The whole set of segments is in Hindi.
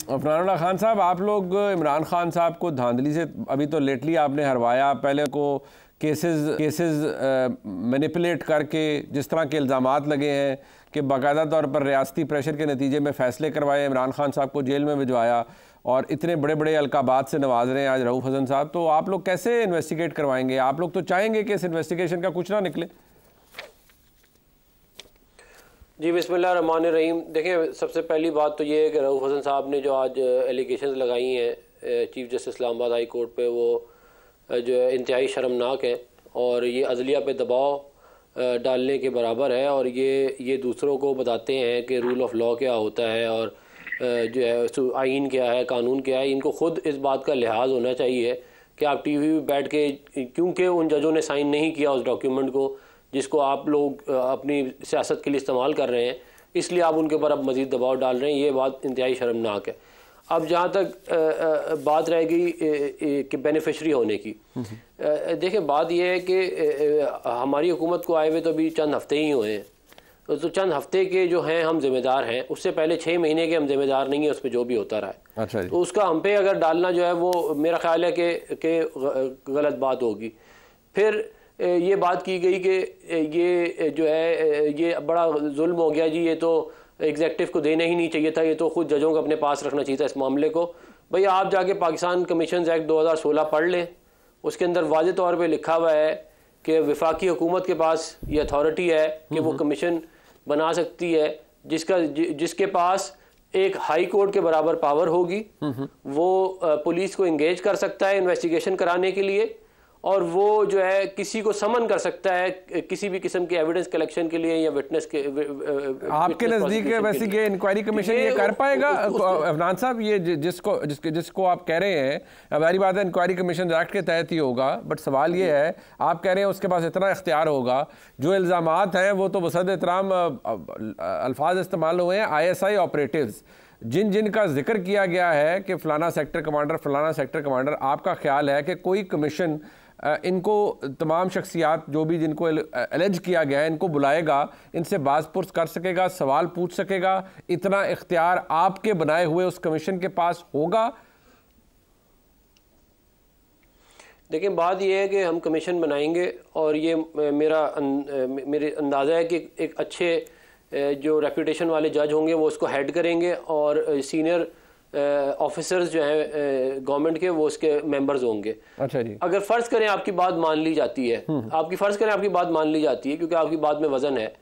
अफरानुल्लाह खान साहब, आप लोग इमरान खान साहब को धांधली से अभी तो लेटली आपने हरवाया, पहले को केसेस मैनिपुलेट करके जिस तरह के इल्ज़ामात लगे हैं कि बाकायदा तौर पर रियासती प्रेशर के नतीजे में फ़ैसले करवाए, इमरान खान साहब को जेल में भिजवाया और इतने बड़े बड़े अलकाबात से नवाज रहे हैं आज रऊफ़ हसन साहब, तो आप लोग कैसे इन्वेस्टिगेट करवाएंगे? आप लोग तो चाहेंगे कि इस इन्वेस्टिगेशन का कुछ ना निकले। जी बिस्मिल्लाहिर्रहमानिर्रहीम। देखें, सबसे पहली बात तो ये है कि रऊफ़ हसन साहब ने जो आज एलिगेशंस लगाई हैं chief justice Islamabad high court पे, वो जो है इंतहाई शर्मनाक है और ये अदलिया पे दबाव डालने के बराबर है और ये दूसरों को बताते हैं कि रूल ऑफ लॉ क्या होता है और जो है आइन क्या है, कानून क्या है। इनको ख़ुद इस बात का लिहाज होना चाहिए कि आप टीवी पे बैठ के, क्योंकि उन जजों ने साइन नहीं किया उस डॉक्यूमेंट को जिसको आप लोग अपनी सियासत के लिए इस्तेमाल कर रहे हैं, इसलिए आप उनके ऊपर अब मज़ीद दबाव डाल रहे हैं। ये बात इंतहाई शर्मनाक है। अब जहाँ तक बात रह गई कि बेनिफिशरी होने की, देखें बात यह है कि हमारी हुकूमत को आए हुए तो अभी चंद हफ्ते ही हुए हैं, तो चंद हफ्ते के जो हैं हम जिम्मेदार हैं, उससे पहले 6 महीने के हम जिम्मेदार नहीं हैं उस पर जो भी होता रहा है। अच्छा, तो उसका हम पे अगर डालना जो है वो मेरा ख्याल है कि गलत बात होगी। फिर ये बात की गई कि ये जो है ये बड़ा जुल्म हो गया जी, ये तो एग्जेक्टिव को देना ही नहीं चाहिए था, ये तो खुद जजों को अपने पास रखना चाहिए था इस मामले को। भाई आप जाके पाकिस्तान कमीशंस एक्ट 2016 पढ़ लें, उसके अंदर वाज़ेह तौर पे लिखा हुआ है कि वफाकी हुकूमत के पास ये अथॉरिटी है कि वो कमीशन बना सकती है जिसके पास एक हाई कोर्ट के बराबर पावर होगी। वो पुलिस को इंगेज कर सकता है इन्वेस्टिगेशन कराने के लिए और वो जो है किसी को समन कर सकता है किसी भी किस्म के एविडेंस कलेक्शन के लिए या विटनेस के। आपके नज़दीक वैसे ये इंक्वायरी कमीशन ये कर पाएगा अफनान साहब? ये जिसको आप कह रहे हैं, हमारी बात है इंक्वायरी कमीशन एक्ट के तहत ही होगा, बट सवाल ये है आप कह रहे हैं उसके पास इतना इख्तियार होगा, जो इल्ज़ामात हैं वो तो बसद एहतराम अल्फाज इस्तेमाल हुए हैं ISI ऑपरेटिव्स, जिन का जिक्र किया गया है कि फ़लाना सेक्टर कमांडर, आपका ख्याल है कि कोई कमीशन इनको तमाम शख्सियात जो भी जिनको एलेज किया गया है इनको बुलाएगा, इनसे बाज़पुर्स कर सकेगा, सवाल पूछ सकेगा? इतना इख्तियार आपके बनाए हुए उस कमीशन के पास होगा? देखिए, बात यह है कि हम कमीशन बनाएंगे और ये मेरे अंदाज़ा है कि एक अच्छे जो रेपुटेशन वाले जज होंगे वो उसको हेड करेंगे और सीनियर ऑफिसर्स जो हैं गवर्नमेंट के वो उसके मेंबर्स होंगे। अच्छा जी। अगर फ़र्ज़ करें आपकी बात मान ली जाती है, आपकी बात मान ली जाती है क्योंकि आपकी बात में वज़न है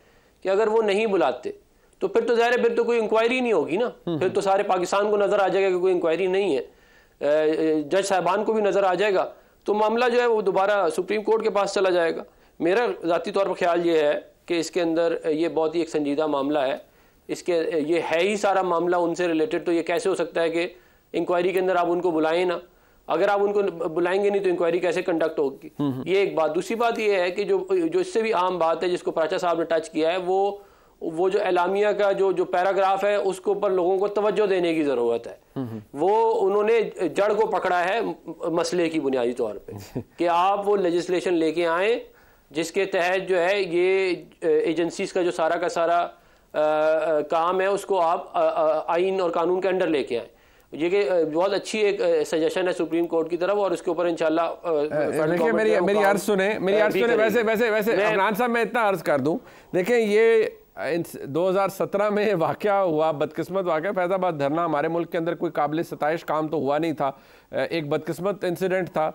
कि अगर वो नहीं बुलाते तो फिर तो ज़ाहिर है फिर तो कोई इंक्वायरी नहीं होगी ना, फिर तो सारे पाकिस्तान को नज़र आ जाएगा कि कोई इंक्वायरी नहीं है, जज साहबान को भी नज़र आ जाएगा, तो मामला जो है वो दोबारा सुप्रीम कोर्ट के पास चला जाएगा। मेरा ज़ाती तौर पर ख्याल ये है कि इसके अंदर ये बहुत ही एक संजीदा मामला है, ये है ही सारा मामला उनसे रिलेटेड, तो ये कैसे हो सकता है कि इंक्वायरी के अंदर आप उनको बुलाएं ना? अगर आप उनको बुलाएंगे नहीं तो इंक्वायरी कैसे कंडक्ट होगी? ये एक बात। दूसरी बात ये है कि जो इससे भी आम बात है जिसको प्राचा साहब ने टच किया है, वो जो एलामिया का जो पैराग्राफ है उसके ऊपर लोगों को तवज्जो देने की ज़रूरत है। वो उन्होंने जड़ को पकड़ा है मसले की बुनियादी तौर पर कि आप वो लेजिस्लेशन लेके आएँ जिसके तहत जो है ये एजेंसीज का जो सारा का सारा काम है उसको आप आइन और कानून के अंडर लेके आए। ये कि बहुत अच्छी एक सजेशन है सुप्रीम कोर्ट की तरफ और उसके ऊपर इंशाल्लाह देखिए मेरी अर्ज सुने वैसे अफनान साहब मैं इतना अर्ज कर दूं, देखें ये 2017 में वाक़या हुआ, बदकिस्मत वाक़या, फैज़ाबाद धरना हमारे मुल्क के अंदर कोई काबिल सताइश काम तो हुआ नहीं था, एक बदकिस्मत इंसिडेंट था।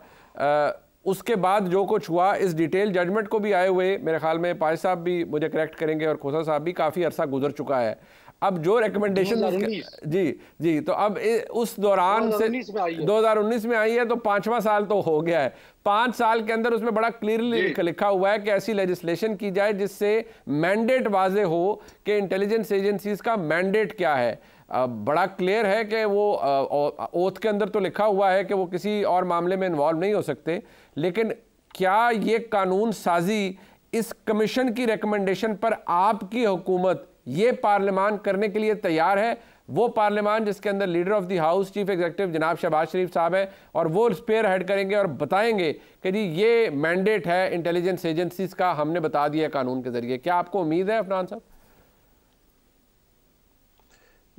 उसके बाद जो कुछ हुआ इस डिटेल जजमेंट को भी आए हुए मेरे ख्याल में पाज साहब भी मुझे करेक्ट करेंगे और खोसा साहब भी, काफ़ी अरसा गुजर चुका है। अब जो रिकमेंडेशन जी तो अब उस दौरान से 2019 में आई है तो 5वां साल तो हो गया है। 5 साल के अंदर उसमें बड़ा क्लियरली लिखा हुआ है कि ऐसी लेजिस्लेशन की जाए जिससे मैंडेट वाजे हो कि इंटेलिजेंस एजेंसीज का मैंडेट क्या है। बड़ा क्लियर है कि वो ओथ के अंदर तो लिखा हुआ है कि वो किसी और मामले में इन्वॉल्व नहीं हो सकते, लेकिन क्या ये कानून साजी इस कमीशन की रिकमेंडेशन पर आपकी हुकूमत ये पार्लियामान करने के लिए तैयार है? वो पार्लियामान जिसके अंदर leader of the house chief executive जनाब शहबाज शरीफ साहब है और वो स्पेयर हेड करेंगे और बताएंगे कि जी ये मैंडेट है इंटेलिजेंस एजेंसीज का, हमने बता दिया कानून के जरिए। क्या आपको उम्मीद है अफनान साहब?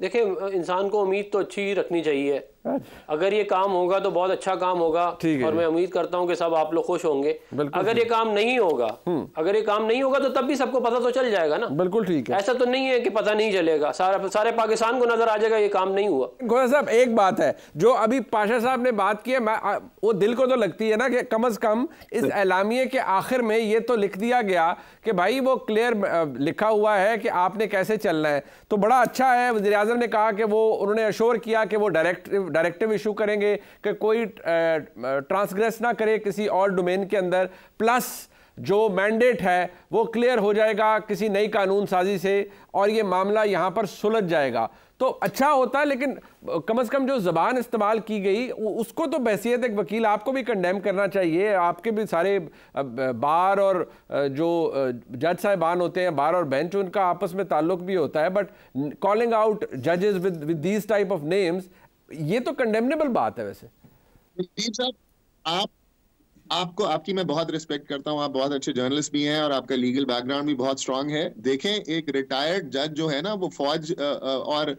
देखिए, इंसान को उम्मीद तो अच्छी ही रखनी चाहिए। अगर ये काम होगा तो बहुत अच्छा काम होगा, और मैं उम्मीद करता हूं कि सब आप लोग खुश होंगे। अगर ये काम नहीं होगा, तो तब भी सबको पता तो चल जाएगा ना। बिल्कुल ठीक है, ऐसा तो नहीं है कि पता नहीं चलेगा, सारे पाकिस्तान को नजर आ जाएगा ये काम नहीं हुआ। गोया साहब, एक बात है जो अभी पाशा साहब ने बात की है, वो दिल को तो लगती है ना कि कम से कम इस एलामिये के आखिर में ये तो लिख दिया गया कि भाई वो क्लियर लिखा हुआ है कि आपने कैसे चलना है। तो बड़ा अच्छा है, वज़ीर आज़म ने कहा कि वो उन्होंने अश्योर किया कि वो डायरेक्टिव इशू करेंगे कि कोई ट्रांसग्रेस ना करे किसी और डोमेन के अंदर, प्लस जो मैंडेट है वो क्लियर हो जाएगा किसी नई कानून साजी से और ये मामला यहाँ पर सुलझ जाएगा तो अच्छा होता है। लेकिन कम से कम जो ज़बान इस्तेमाल की गई उसको तो बहैसियत एक वकील आपको भी कंडेम करना चाहिए। आपके भी सारे बार और जो जज साहिबान होते हैं, बार और बेंच, उनका आपस में ताल्लुक भी होता है, बट कॉलिंग आउट जजेस with these type of names, ये तो कंडेमनेबल बात है। वैसे साहब, आपकी मैं बहुत रिस्पेक्ट करता हूं, आप बहुत अच्छे जर्नलिस्ट भी हैं और आपका लीगल बैकग्राउंड भी बहुत स्ट्रांग है। देखें, एक रिटायर्ड जज जो है ना, वो फौज और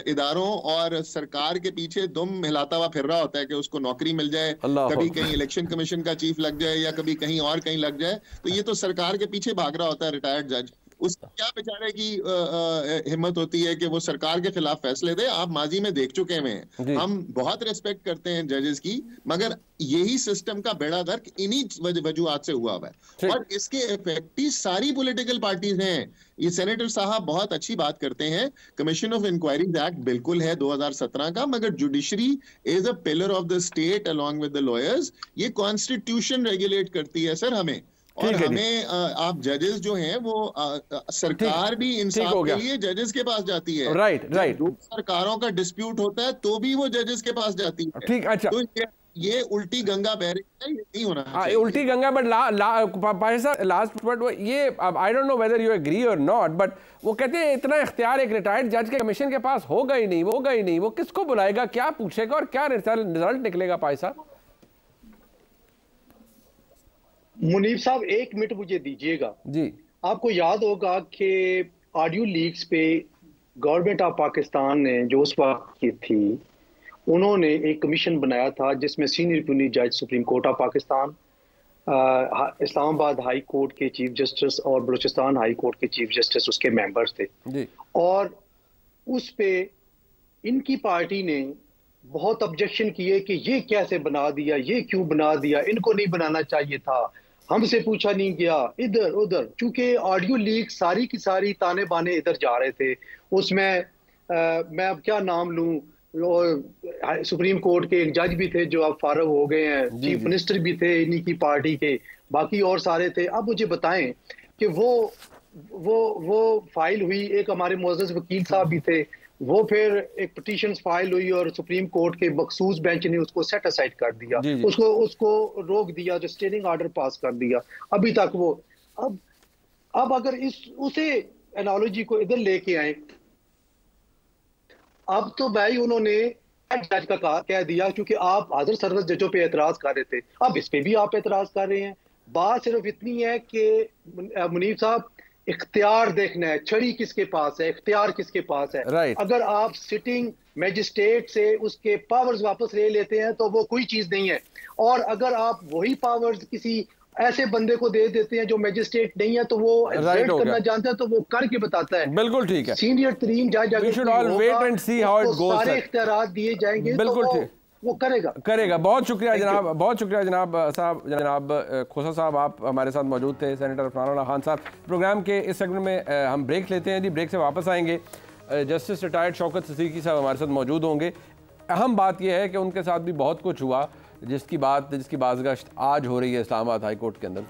इदारों और सरकार के पीछे दुम हिलाता हुआ फिर रहा होता है कि उसको नौकरी मिल जाए, कभी कहीं इलेक्शन कमीशन का चीफ लग जाए या कभी कहीं और कहीं लग जाए, तो ये तो सरकार के पीछे भाग रहा होता है रिटायर्ड जज। उसकी क्या बेचारे की हिम्मत होती है कि वो सरकार के खिलाफ फैसले दे। आप माजी में देख चुके हैं, हम बहुत रिस्पेक्ट करते हैं जजेस की, मगर यही सिस्टम का बेड़ा गर्क इन्हीं वजूहात से हुआ हुआ है और इसके इफेक्टिव सारी पॉलिटिकल पार्टीज हैं। ये सेनेटर साहब बहुत अच्छी बात करते हैं, कमीशन ऑफ इंक्वायरीज एक्ट बिल्कुल है 2017 का, मगर judiciary is a pillar of the state along with the lawyers. ये कॉन्स्टिट्यूशन रेगुलेट करती है सर हमें, और हमें आप जजेस जो हैं वो सरकार भी इंसाफ के लिए जजेस के पास जाती है। राइट। सरकारों का डिस्प्यूट होता है तो भी वो जजेस के पास जाती है। ठीक, अच्छा, तो ये उल्टी गंगा बह रही है, ये नहीं होना चाहिए। उल्टी गंगा, बट लास्ट बट ये I don't know whether you agree और नॉट, बट वो कहते हैं इतना इख्तियार एक रिटायर्ड जज के कमीशन के पास होगा ही नहीं, वो किसको बुलाएगा, क्या पूछेगा और क्या रिजल्ट निकलेगा? पाई साहब, मुनीब साहब, एक मिनट मुझे दीजिएगा जी। आपको याद होगा कि ऑडियो लीक्स पे गवर्नमेंट ऑफ पाकिस्तान ने जो उस वक्त की थी, उन्होंने एक कमीशन बनाया था जिसमें सीनियर पुलिस जज supreme court of Pakistan, Islamabad high court के चीफ जस्टिस और बलूचिस्तान हाई कोर्ट के चीफ जस्टिस उसके मेंबर्स थे जी। और उस पे इनकी पार्टी ने बहुत ऑब्जेक्शन किए कि ये कैसे बना दिया, ये क्यों बना दिया, इनको नहीं बनाना चाहिए था, हमसे पूछा नहीं गया, इधर उधर। चूंकि ऑडियो लीक सारी की सारी ताने बाने इधर जा रहे थे, उसमें मैं अब क्या नाम लूं, सुप्रीम कोर्ट के एक जज भी थे जो अब फारग हो गए हैं, चीफ मिनिस्टर भी थे इन्हीं की पार्टी के, बाकी और सारे थे। अब मुझे बताएं कि वो फाइल हुई, एक हमारे मुअज़्ज़ज़ वकील साहब भी थे, वो फिर एक पिटीशन फाइल हुई और सुप्रीम कोर्ट के मखसूस बेंच ने उसको सेट असाइड कर दिया, उसको रोक दिया, जो स्टेइंग ऑर्डर पास कर दिया। अभी तक वो अब अगर उसे एनालॉजी को इधर लेके आए, अब तो भाई उन्होंने जज का कह दिया, क्योंकि आप हाजिर सर्विस जजों पे एतराज कर रहे थे, अब इस पे भी आप एतराज कर रहे हैं। बात सिर्फ इतनी है कि मुनीब साहब, इख्तियार देखना है, छड़ी किसके पास है, इख्तियार किसके पास है। अगर आप सिटिंग मैजिस्ट्रेट से उसके पावर्स वापस ले लेते हैं तो वो कोई चीज नहीं है, और अगर आप वही पावर्स किसी ऐसे बंदे को दे देते हैं जो मैजिस्ट्रेट नहीं है तो वो करना जानता है तो वो करके बताता है। बिल्कुल ठीक है। सीनियर तरीन जज सारे इख्तियार दिए जाएंगे, बिल्कुल ठीक, वो करेगा। बहुत शुक्रिया जनाब जनाब खोसा साहब, आप हमारे साथ मौजूद थे। सेनेटर अफरान खान साहब, प्रोग्राम के इस सेगमेंट में हम ब्रेक लेते हैं जी, ब्रेक से वापस आएंगे। जस्टिस रिटायर्ड शौकत सिद्दीकी साहब हमारे साथ मौजूद होंगे। अहम बात यह है कि उनके साथ भी बहुत कुछ हुआ जिसकी बाज़गश्त आज हो रही है इस्लामाबाद हाई कोर्ट के अंदर।